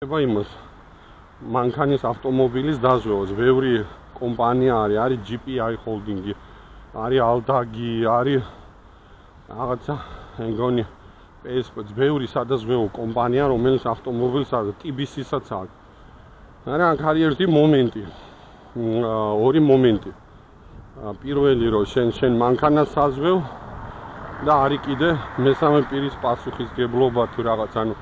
იმას მანქანის ავტომობილის დაზვევას ბევრი კომპანია არის GPI ჰოლდინგი, არის ალდაგი, არის რაღაცა ეგონი PSP-ს ბევრი სადაზვევო კომპანია, რომელიც ავტომობილს TBC-საც აქვს. მაგრამ აქ არის ერთი მომენტი, ორი მომენტი. პირველი რომ შენ მანქანას საზვევ და არის კიდე მესამე პირის პასუხისმგებლობა თუ რაღაც, ანუ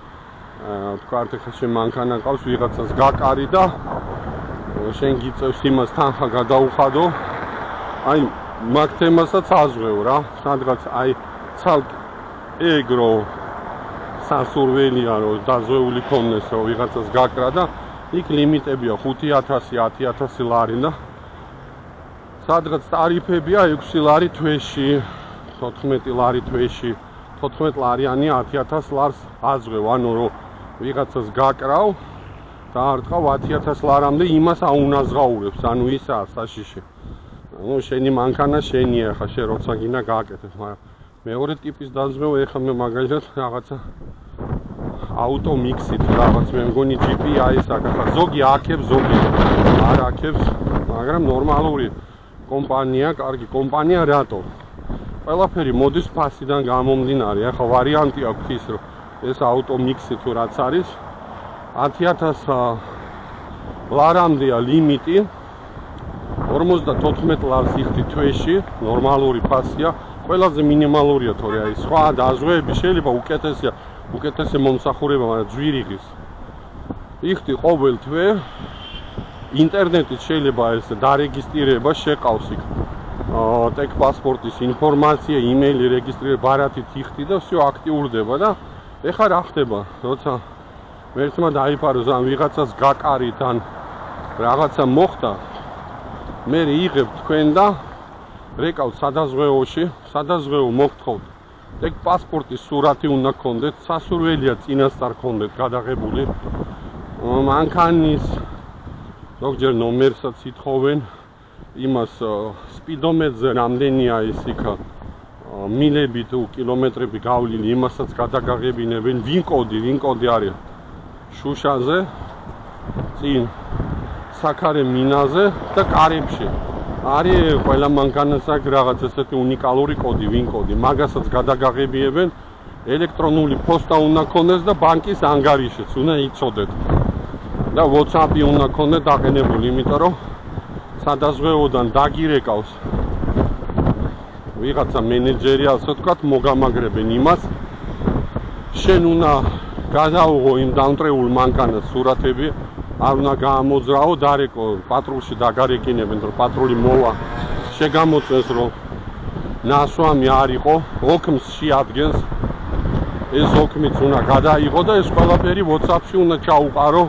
თქვათ ახლა შენ მანქანა ყავს ვიღაცას გაკარი და შენ გიწევს იმას თანხა გადაუხადო. აი მაგ თემასაც აზღვევ რა, სადღაც აი ცალკე ეგრო სასურველია რომ დაზვეული ქონდეს რომ ვიღაცას გაკრა და იქ ლიმიტებია 5,000, 10,000 ლარი და სადღაც ტარიფებია 6 ლარი თვეში, 14 ლარი თვეში, 14 ლარიანი 10,000 ლარს აზღვევ, ანუ რომ ვიღაცას გაკრავ და არ თქვა 10,000 ლარამდე იმას აუნაზღაურებს, ანუ ისაა საშიში. ანუ შენი მანქანა შენია, ხა შენ როცა გინდა გააკეთებ, მაგრამ მეორე ტიპის დაზვევ ეხლა მე მაგალითად რაღაცა აუტო მიქსით რაღაც მე მგონი GPI-ს ახლა ზოგი აქებს, ზოგი არ აქებს, მაგრამ ნორმალური კომპანია, კარგი კომპანია რატო? ყველაფერი მოდის ფასიდან გამომდინარე. ახლა ვარიანტი აქვს ის რომ ეს აუტო მიქსი თუ რაც არის 10,000 ლარამდეა ლიმიტი, 54 ლარს იხდი თვეში, ნორმალური ფასია, ყველაზე მინიმალურია თორე აი სხვა დაზვევები შეიძლება უკეთესი მომსახურება, მაგრამ ძვირიღის. იხდი ყოველ თვე ინტერნეტით შეიძლება ეს დარეგისტრირება შეყავს იქ. ტექ პასპორტის ინფორმაცია, იმეილი რეგისტრირება ბარათით იხდი და всё აქტიურდება და ეხლა რა ხდება, როცა ერთმა დაიფაროს ან ვიღაცას გაკარით ან რაღაცა მოხდა, მე იღებ თქვენ და რეკავთ სადაზვეოში, სადაზვეო მოგთხოვთ. ტექ პასპორტის სურათი უნდა გქონდეთ, სასურველია წინასწარ გქონდეთ გადაღებული. მანქანის ზოგჯერ ნომერსაც ითხოვენ, იმას სპიდომეტრზე რამდენია ის იქ მილები თუ კილომეტრები გავლილი, იმასაც გადაგაღებინებენ. ვინ კოდი არის შუშაზე, წინ საქარე მინაზე და კარებში. არის ყველა მანქანას აქვს რაღაც ესეთი უნიკალური კოდი, ვინ კოდი. მაგასაც გადაგაღებიებენ, ელექტრონული პოსტა უნდა გქონდეს და ბანკის ანგარიშიც უნდა იცოდეთ. და WhatsApp-ი უნდა გქონდეთ დაყენებული, იმიტომ რომ სადაზვეოდან დაგირეკავს ვიღაცა მენეჯერი, ასე ვთქვათ, მოგამაგრებენ იმას. შენ უნდა გადაუღო იმ დამტრეულ მანქანას სურათები, არ უნდა გაამოძრაო, დარეკო, პატრულში დაგარეკინებენ, რომ პატრული მოვა, შეგამოწეს, რომ ნასვამი არ იყო, ოქმს შეადგენს, ეს ოქმიც უნდა გადაიღო და ეს ყველაფერი WhatsApp-ში უნდა ჩაუყარო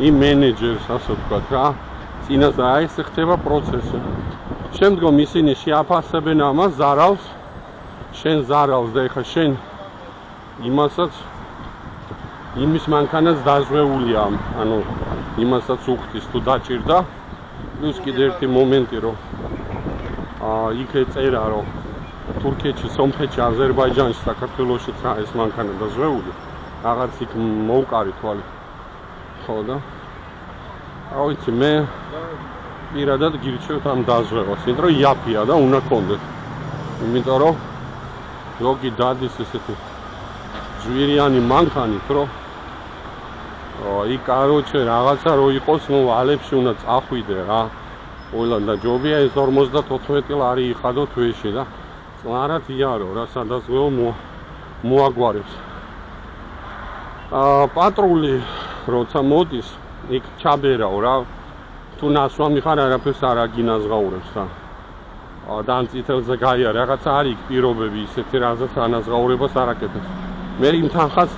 იმ მენეჯერს, ასე ვთქვათ რა. წინასწარ აი ეს ხდება პროცესი. შემდგომ ისინი შეაფასებენ ამას ზარალს, შენ ზარალს და ეხლა შენ იმასაც იმის მანქანას დაზვეულია, ანუ იმასაც უხდის თუ დაჭირდა. პლუს კიდე ერთი მომენტი რომ იქ ეწერა რომ თურქეთში, სომხეთში, აზერბაიჯანში, საქართველოშიც რა ეს მანქანა დაზვეული, რაღაც იქ მოუყარი თვალი. ხო და რა ვიცი მე პირადად გირჩევთ ამ დაზვევას, იმიტომ რომ იაფია და უნდა გქონდეთ. იმიტომ რომ ზოგი დადის ესეთი ძვირიანი მანქანით, რომ იქ კაროჩე რაღაცა რო იყოს, ნუ ალებში უნდა წახვიდე რა. ყველა და ჯობია ეს 54 ლარი იხადო თვეში და წლარად იარო რა, სადაზვეო მოაგვარებს. პატრული როცა მოდის, იქ ჩაბერაო რა. თუ ნასვამი ხარ, არაფერს არ აგინაზღაურებს რა. და ან წითელზე გაია, რაღაცა არის იქ პირობები ისეთი, რაზეც ანაზღაურებას არ აკეთებს. მე იმ თანხას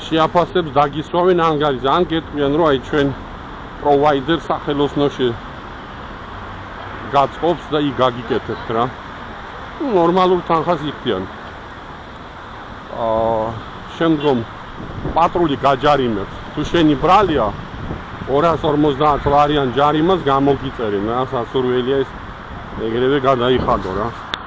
შეაფასებს დაგისვავენ ანგარიშზე, ან გეტყვიან რომ აი ჩვენ პროვაიდერ სახელოსნოში გაწყობს და იქ გაგიკეთებთ რა. ნორმალურ თანხას იხდიან. შემდგომ პატრული გაჯარიმებს. თუ შენი ბრალია 250 ლარიან ჯარიმას გამოგიწერენ რა, სასურველია ეს ეგრევე გადაიხადო რა.